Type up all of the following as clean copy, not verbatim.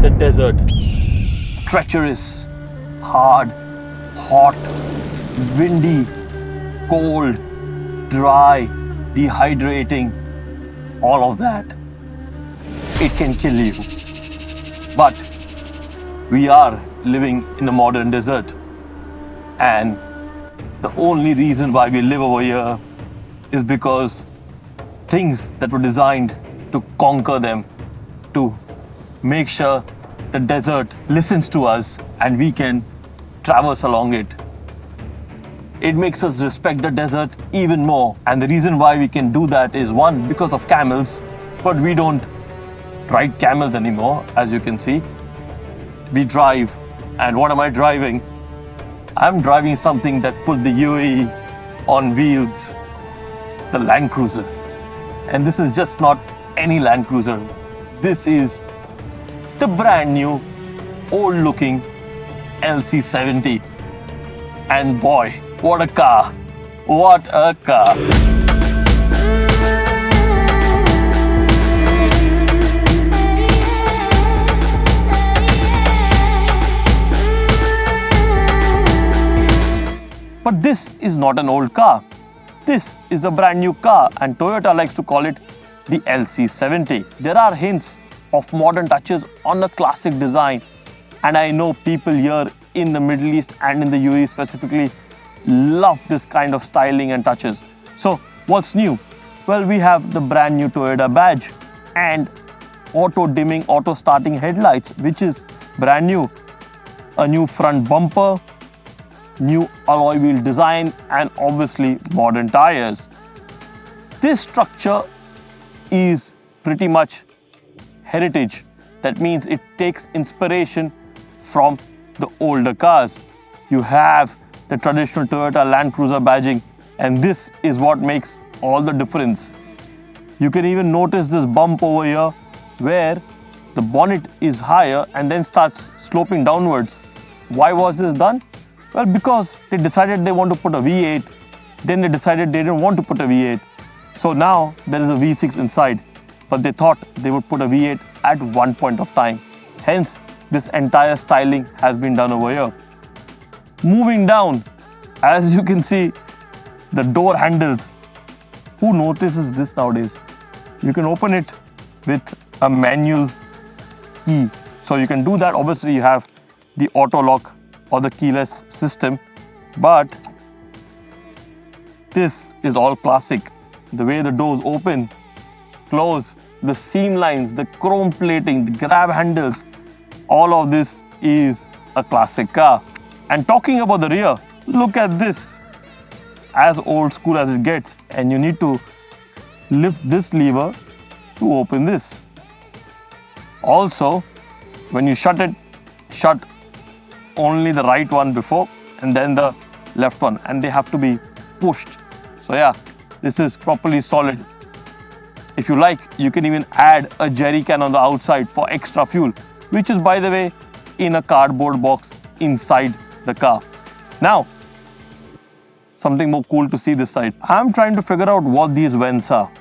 the desert. Treacherous, hard, hot, windy, cold, dry, dehydrating, all of that. It can kill you. But we are living in a modern desert. And the only reason why we live over here is because things that were designed to conquer them, to make sure the desert listens to us and we can traverse along it. It makes us respect the desert even more. And the reason why we can do that is, one, because of camels, but we don't ride camels anymore, as you can see. We drive. And what am I driving? I'm driving something that put the UAE on wheels, the Land Cruiser. And this is just not any Land Cruiser. This is the brand new, old looking LC70. And boy, what a car! What a car! But this is not an old car. This is a brand new car, and Toyota likes to call it the LC70. There are hints of modern touches on a classic design, and I know people here in the Middle East and in the UAE specifically love this kind of styling and touches. So what's new? Well, we have the brand new Toyota badge and auto dimming, auto starting headlights, which is brand new. A new front bumper, new alloy wheel design, and obviously modern tires. This structure is pretty much heritage. That means it takes inspiration from the older cars. You have the traditional Toyota Land Cruiser badging, and this is what makes all the difference. You can even notice this bump over here where the bonnet is higher and then starts sloping downwards. Why was this done? Well, because they decided they want to put a V8, then they decided they didn't want to put a V8. So now there is a V6 inside, but they thought they would put a V8 at one point of time. Hence, this entire styling has been done over here. Moving down, as you can see, the door handles. Who notices this nowadays? You can open it with a manual key. So you can do that. Obviously, you have the auto lock or the keyless system, but this is all classic. The way the doors open, close, the seam lines, the chrome plating, the grab handles, all of this is a classic car. And talking about the rear, look at this. As old school as it gets, and you need to lift this lever to open this. Also, when you shut it, shut only the right one before and then the left one, and they have to be pushed. So yeah, this is properly solid. If you like, you can even add a jerry can on the outside for extra fuel, which is, by the way, in a cardboard box inside the car. Now, something more cool to see this side. I'm trying to figure out what these vents are.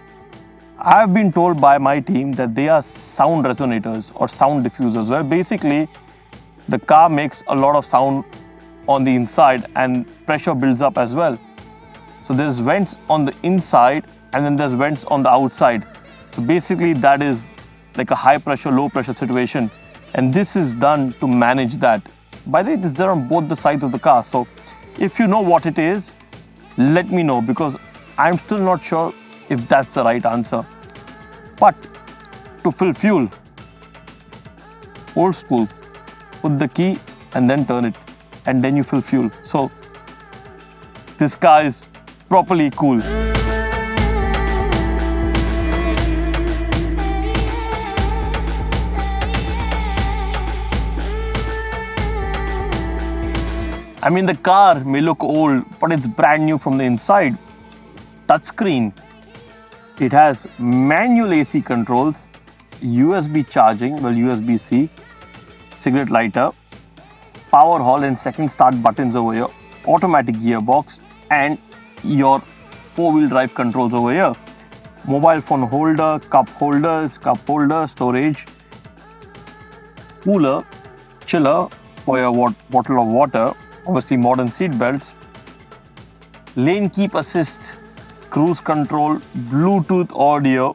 I've been told by my team that they are sound resonators or sound diffusers, where basically the car makes a lot of sound on the inside and pressure builds up as well. So there's vents on the inside and then there's vents on the outside. So basically that is like a high pressure, low pressure situation. And this is done to manage that. By the way, this is there on both the sides of the car. So if you know what it is, let me know, because I'm still not sure if that's the right answer. But to fill fuel, old school, put the key and then turn it, and then you fill fuel. So this car is properly cool. I mean, the car may look old, but it's brand new from the inside. Touchscreen. It has manual AC controls, USB charging, well, USB-C, cigarette lighter, power hall and second start buttons over here, automatic gearbox, and your four-wheel drive controls over here. Mobile phone holder, cup holder, storage. cooler, chiller for your bottle of water, obviously modern seat belts, lane keep assist, cruise control, Bluetooth audio,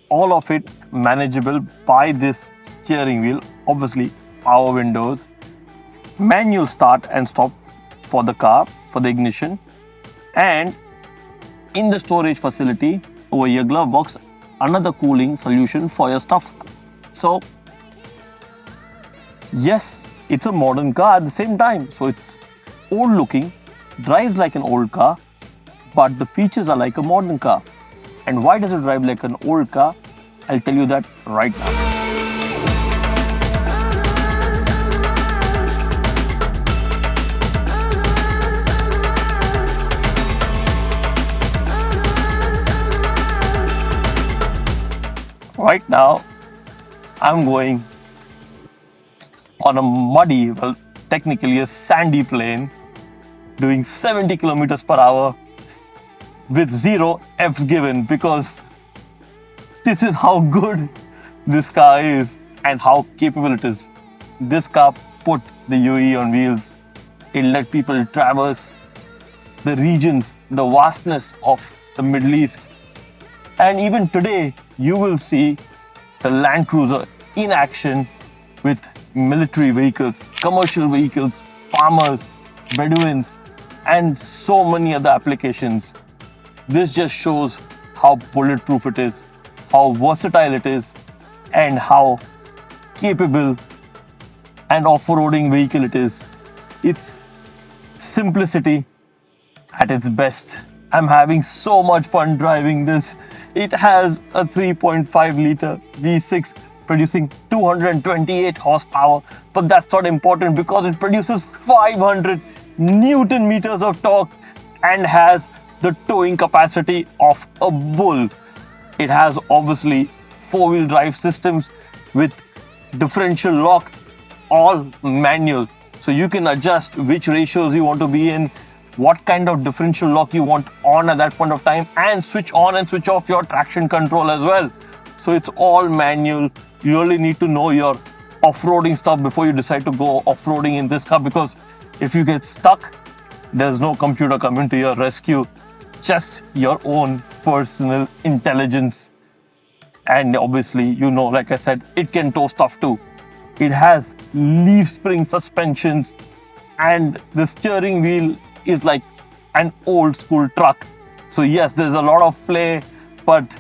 all of it manageable by this steering wheel, obviously power windows, manual start and stop for the car, for the ignition, and in the storage facility over your glove box, another cooling solution for your stuff. So yes, it's a modern car at the same time. So it's old looking, drives like an old car, but the features are like a modern car. And why does it drive like an old car? I'll tell you that right now. Right now, I'm going on a muddy, well, technically a sandy plain, doing 70 kilometers per hour with 0 Fs given, because this is how good this car is and how capable it is. This car put the UAE on wheels. It let people traverse the regions, the vastness of the Middle East. And even today, you will see the Land Cruiser in action with military vehicles, commercial vehicles, farmers, Bedouins, and so many other applications. This just shows how bulletproof it is, how versatile it is, and how capable an off-roading vehicle it is. It's simplicity at its best. I'm having so much fun driving this. It has a 3.5 liter V6 producing 228 horsepower, but that's not important because it produces 500 Newton meters of torque and has the towing capacity of a bull. It has obviously 4-wheel drive systems with differential lock, all manual. So you can adjust which ratios you want to be in, what kind of differential lock you want on at that point of time, and switch on and switch off your traction control as well. So it's all manual. You really need to know your off-roading stuff before you decide to go off-roading in this car, because if you get stuck, there's no computer coming to your rescue, just your own personal intelligence. And obviously, you know, like I said, it can tow stuff too. It has leaf spring suspensions, and the steering wheel is like an old school truck. So yes, there's a lot of play, but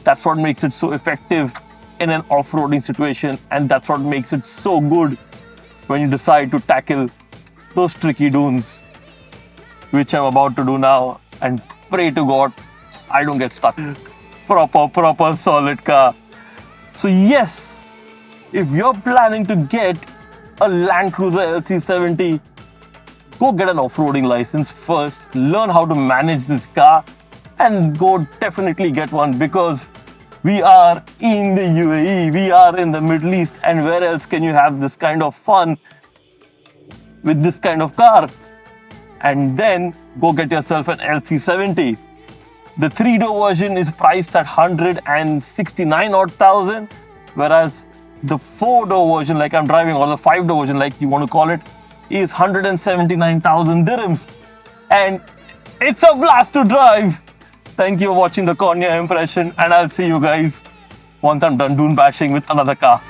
that's what makes it so effective in an off-roading situation, and that's what makes it so good when you decide to tackle those tricky dunes, which I'm about to do now, and pray to God I don't get stuck. Proper solid car. So yes, if you're planning to get a Land Cruiser LC70, go get an off-roading license first, learn how to manage this car, and go definitely get one, because we are in the UAE, we are in the Middle East, and where else can you have this kind of fun with this kind of car? And then go get yourself an LC70. The 3-door version is priced at 169 odd thousand, whereas the 4-door version, like I'm driving, or the 5-door version, like you want to call it, is 179,000 dirhams. And it's a blast to drive. Thank you for watching the Cornea impression, and I'll see you guys once I'm done dune bashing with another car.